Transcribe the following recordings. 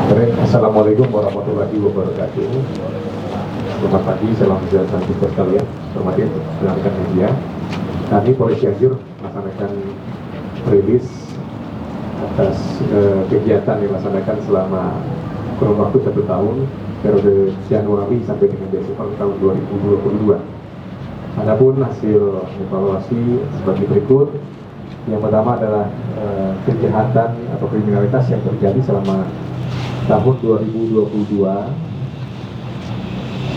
Baik, Assalamualaikum warahmatullahi wabarakatuh. Selamat pagi, salam sejahtera kita sekalian. Hormati rekan media. Kami Polres Cianjur melaksanakan rilis atas kegiatan yang dilaksanakan selama kurun waktu 1 tahun periode Januari sampai dengan Desember tahun 2022. Adapun hasil evaluasi sebagai berikut. Yang pertama adalah kejahatan atau kriminalitas yang terjadi selama tahun 2022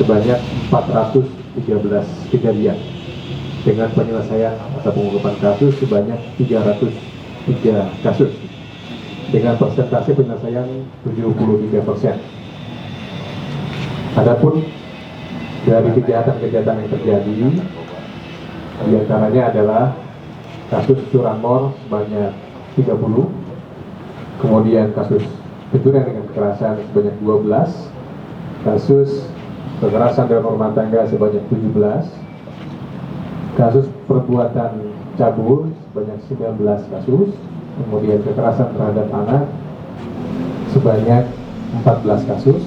sebanyak 413 kejadian dengan penyelesaian atau pengungkapan kasus sebanyak 303 kasus dengan persentase penyelesaian 73%. Adapun dari kejahatan-kejahatan yang terjadi diantaranya adalah kasus curanmor sebanyak 30, kemudian kasus pencurian dengan kekerasan sebanyak 12, kasus kekerasan dalam rumah tangga sebanyak 17, kasus perbuatan cabul sebanyak 19 kasus, kemudian kekerasan terhadap anak sebanyak 14 kasus,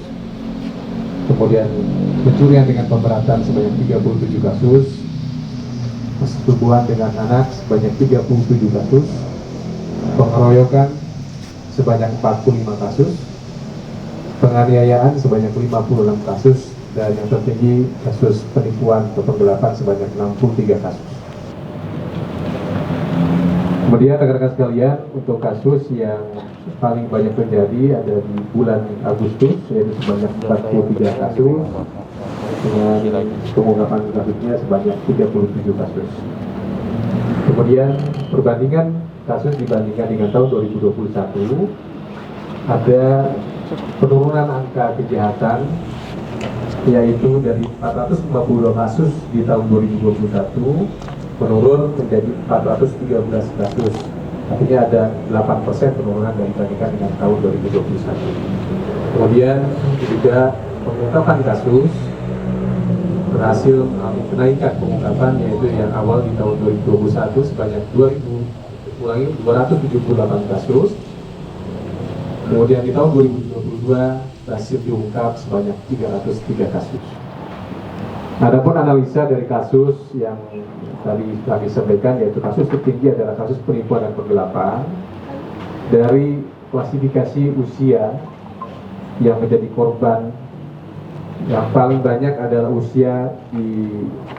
kemudian pencurian dengan pemberatan sebanyak 37 kasus, persetubuhan dengan anak sebanyak 37 kasus, pengeroyokan sebanyak 45 kasus, penganiayaan sebanyak 56 kasus, dan yang tertinggi kasus penipuan atau penggelapan sebanyak 63 kasus. Kemudian rekan-rekan sekalian, untuk kasus yang paling banyak terjadi ada di bulan Agustus, yaitu sebanyak 43 kasus, dengan pengungkapan kasusnya sebanyak 37 kasus. Kemudian perbandingan kasus dibandingkan dengan tahun 2021, ada penurunan angka kejahatan, yaitu dari 450 kasus di tahun 2021 menurun menjadi 413 kasus. Artinya ada 8% penurunan dibandingkan dengan tahun 2021. Kemudian juga pengungkapan kasus berhasil menaikkan pengungkapan, yaitu yang awal di tahun 2021 sebanyak 278 kasus, kemudian di tahun 2022 berhasil diungkap sebanyak 303 kasus. Adapun analisa dari kasus yang tadi kami sampaikan, yaitu kasus tertinggi adalah kasus penipuan dan penggelapan. Dari klasifikasi usia yang menjadi korban, yang paling banyak adalah usia di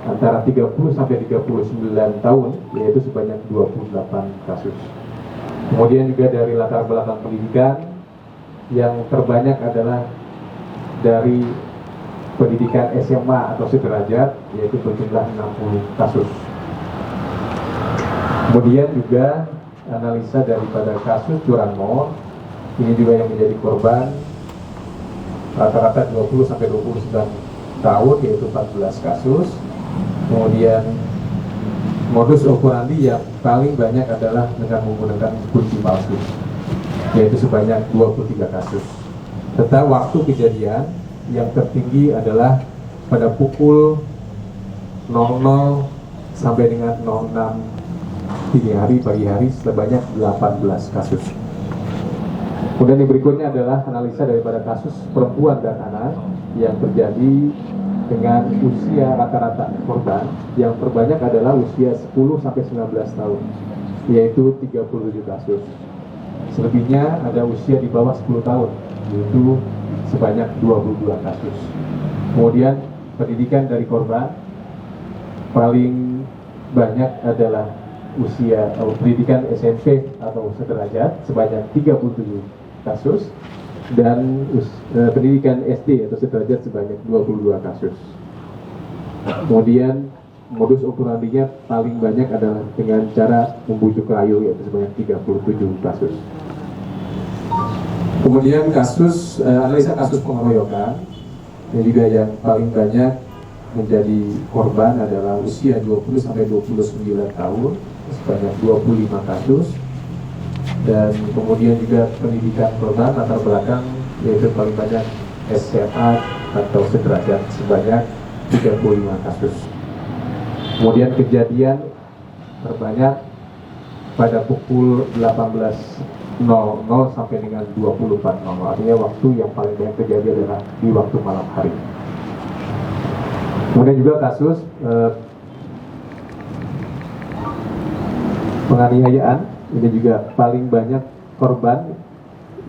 antara 30 sampai 39 tahun, yaitu sebanyak 28 kasus. Kemudian juga dari latar belakang pendidikan, yang terbanyak adalah dari pendidikan SMA atau sederajat, yaitu berjumlah 60 kasus. Kemudian juga analisa daripada kasus curanmor, ini juga yang menjadi korban rata-rata 20 sampai 29 tahun, yaitu 14 kasus. Kemudian modus operandi yang paling banyak adalah dengan menggunakan kunci palsu, yaitu sebanyak 23 kasus. Serta waktu kejadian yang tertinggi adalah pada pukul 00 sampai dengan 06 dini hari, pagi hari, sebanyak 18 kasus. Kemudian yang berikutnya adalah analisa daripada kasus perempuan dan anak yang terjadi dengan usia rata-rata korban yang terbanyak adalah usia 10 sampai 19 tahun, yaitu 37 kasus. Selebihnya ada usia di bawah 10 tahun, yaitu sebanyak 22 kasus. Kemudian pendidikan dari korban paling banyak adalah usia pendidikan SMP atau sederajat sebanyak 37 kasus, dan pendidikan SD atau sederajat sebanyak 22 kasus. Kemudian modus operandinya paling banyak adalah dengan cara membujuk rayu, yaitu sebanyak 37 kasus. Kemudian kasus analisa kasus pengeroyokan, yang juga yang paling banyak menjadi korban adalah usia 20 sampai 29 tahun sebanyak 25 kasus, dan kemudian juga pendidikan korban latar belakang, yaitu paling banyak SMA atau sederajat sebanyak 35 kasus. Kemudian kejadian terbanyak pada pukul 18 00 sampai dengan 24.00. Artinya waktu yang paling banyak terjadi adalah di waktu malam hari. Kemudian juga kasus penganiayaan, ini juga paling banyak korban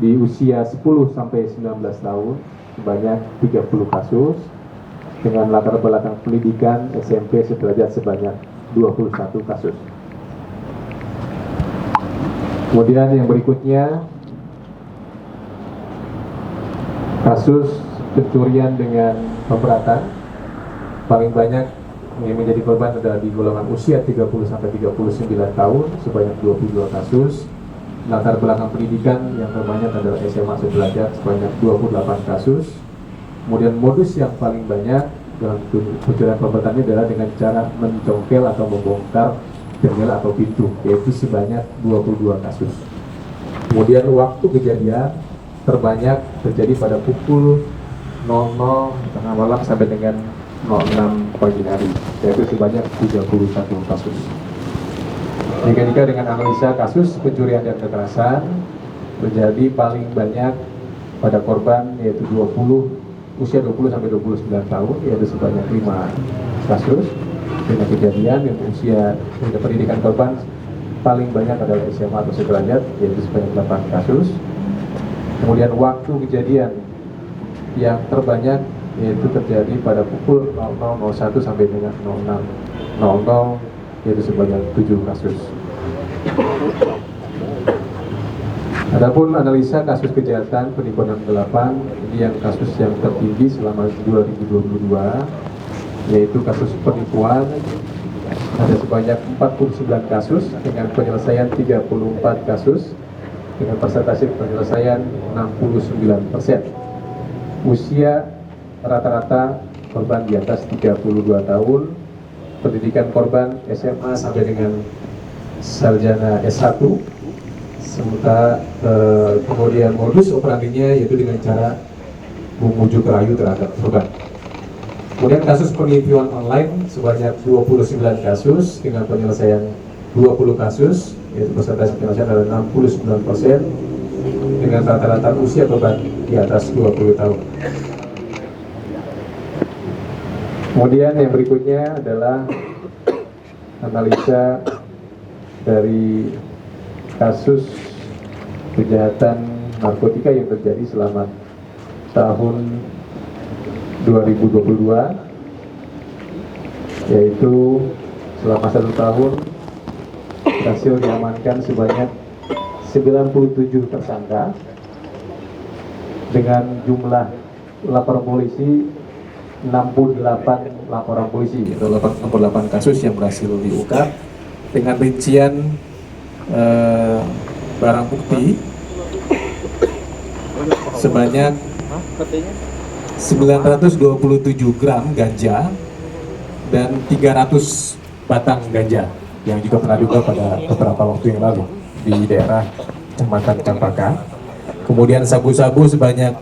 di usia 10 sampai 19 tahun, sebanyak 30 kasus, dengan latar belakang pendidikan SMP sederajat sebanyak 21 kasus. Kemudian yang berikutnya, kasus pencurian dengan pemberatan, paling banyak yang menjadi korban adalah di golongan usia 30 sampai 39 tahun, sebanyak 22 kasus. Latar belakang pendidikan yang terbanyak adalah SMA sederajat sebanyak 28 kasus. Kemudian modus yang paling banyak dalam pencurian pemberatan adalah dengan cara mencongkel atau membongkar jendela atau pintu, yaitu sebanyak 22 kasus. Kemudian waktu kejadian terbanyak terjadi pada pukul 00 tengah malam sampai dengan 06 pagi hari, yaitu sebanyak 31 kasus. Jika dengan analisa kasus pencurian dan kekerasan, terjadi paling banyak pada korban yaitu usia 20 sampai 29 tahun, yaitu sebanyak 5 kasus. Dengan kejadian yang usia pendidikan korban paling banyak adalah SMA atau sederajat, yaitu sebanyak 8 kasus. Kemudian waktu kejadian yang terbanyak yaitu terjadi pada pukul 00.01 sampai dengan 06.00, yaitu sebanyak 7 kasus. Adapun analisa kasus kejahatan penipuan gelapan, ini yang kasus yang tertinggi selama 2022, yaitu kasus penipuan ada sebanyak 49 kasus dengan penyelesaian 34 kasus dengan persentase penyelesaian 69%. Usia rata-rata korban di atas 32 tahun, pendidikan korban SMA sampai dengan sarjana S1, sementara kemudian modus operandinya yaitu dengan cara membujuk rayu terhadap korban. Kemudian kasus penipuan online sebanyak 29 kasus dengan penyelesaian 20 kasus, yaitu persentase penyelesaian adalah 69% dengan rata-rata usia korban di atas 20 tahun. Kemudian yang berikutnya adalah analisa dari kasus kejahatan narkotika yang terjadi selama tahun 2022, yaitu selama 1 tahun berhasil diamankan sebanyak 97 tersangka dengan jumlah laporan polisi 68 laporan polisi, atau 68 kasus yang berhasil diungkap dengan rincian barang bukti sebanyak 927 gram ganja dan 300 batang ganja yang juga pernah diungkap pada beberapa waktu yang lalu di daerah Kecamatan Campaka. Kemudian sabu-sabu sebanyak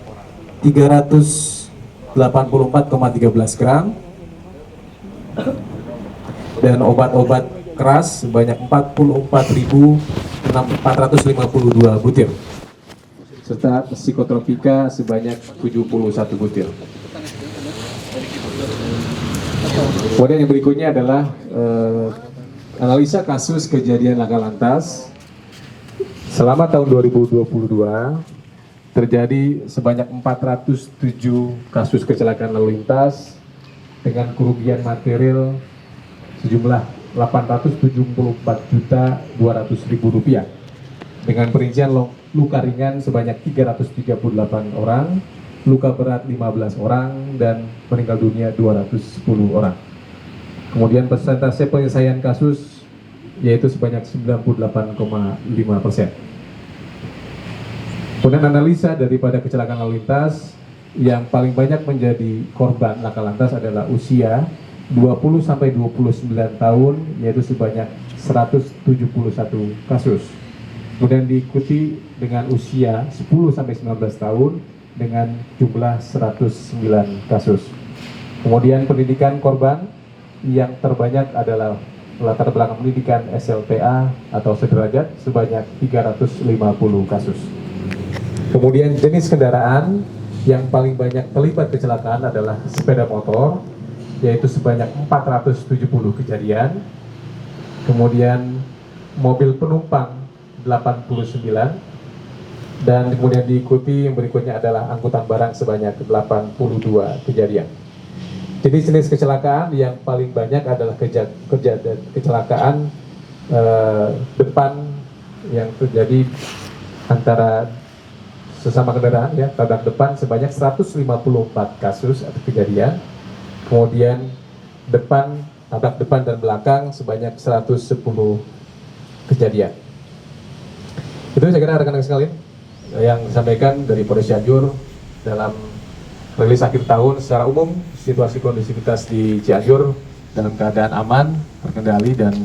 384,13 gram dan obat-obat keras sebanyak 44.452 butir, serta psikotropika sebanyak 71 butir. Kemudian yang berikutnya adalah analisa kasus kejadian laka lantas. Selama tahun 2022 terjadi sebanyak 407 kasus kecelakaan lalu lintas dengan kerugian material sejumlah 874.200.000 rupiah, dengan perincian luka ringan sebanyak 338 orang, luka berat 15 orang, dan meninggal dunia 210 orang. Kemudian persentase penyelesaian kasus yaitu sebanyak 98,5%. Kemudian analisa daripada kecelakaan lalu lintas, yang paling banyak menjadi korban laka lantas adalah usia 20 sampai 29 tahun, yaitu sebanyak 171 kasus. Kemudian diikuti dengan usia 10 sampai 19 tahun dengan jumlah 109 kasus. Kemudian pendidikan korban yang terbanyak adalah latar belakang pendidikan SLTA atau sederajat sebanyak 350 kasus. Kemudian jenis kendaraan yang paling banyak terlibat kecelakaan adalah sepeda motor, yaitu sebanyak 470 kejadian. Kemudian mobil penumpang 89, dan kemudian diikuti yang berikutnya adalah angkutan barang sebanyak 82 kejadian. Jenis kecelakaan yang paling banyak adalah kecelakaan depan yang terjadi antara sesama kendaraan, ya, tabrak depan sebanyak 154 kasus atau kejadian. Kemudian tabrak depan dan belakang sebanyak 110 kejadian. Itu saya kira rekan-rekan sekalian yang disampaikan dari Polres Cianjur dalam rilis akhir tahun. Secara umum situasi kondisivitas di Cianjur dalam keadaan aman, terkendali, dan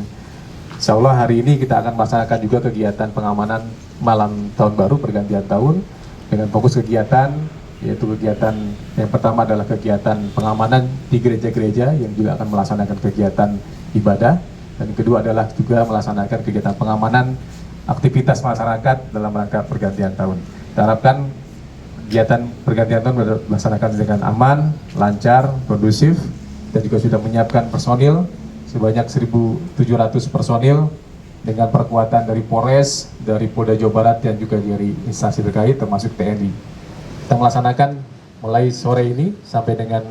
insya Allah hari ini kita akan melaksanakan juga kegiatan pengamanan malam tahun baru pergantian tahun dengan fokus kegiatan, yaitu kegiatan yang pertama adalah kegiatan pengamanan di gereja-gereja yang juga akan melaksanakan kegiatan ibadah, dan kedua adalah juga melaksanakan kegiatan pengamanan aktivitas masyarakat dalam rangka pergantian tahun. Kita harapkan kegiatan pergantian tahun dilaksanakan dengan aman, lancar, kondusif, dan juga sudah menyiapkan personil sebanyak 1.700 personil dengan perkuatan dari Polres, dari Polda Jawa Barat, dan juga dari instansi terkait termasuk TNI. Kita melaksanakan mulai sore ini sampai dengan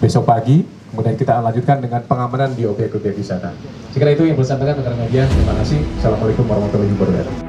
besok pagi, kemudian kita lanjutkan dengan pengamanan di objek-objek wisata. Sekira itu yang bersampaikan rekan media. Terima kasih. Assalamualaikum warahmatullahi wabarakatuh.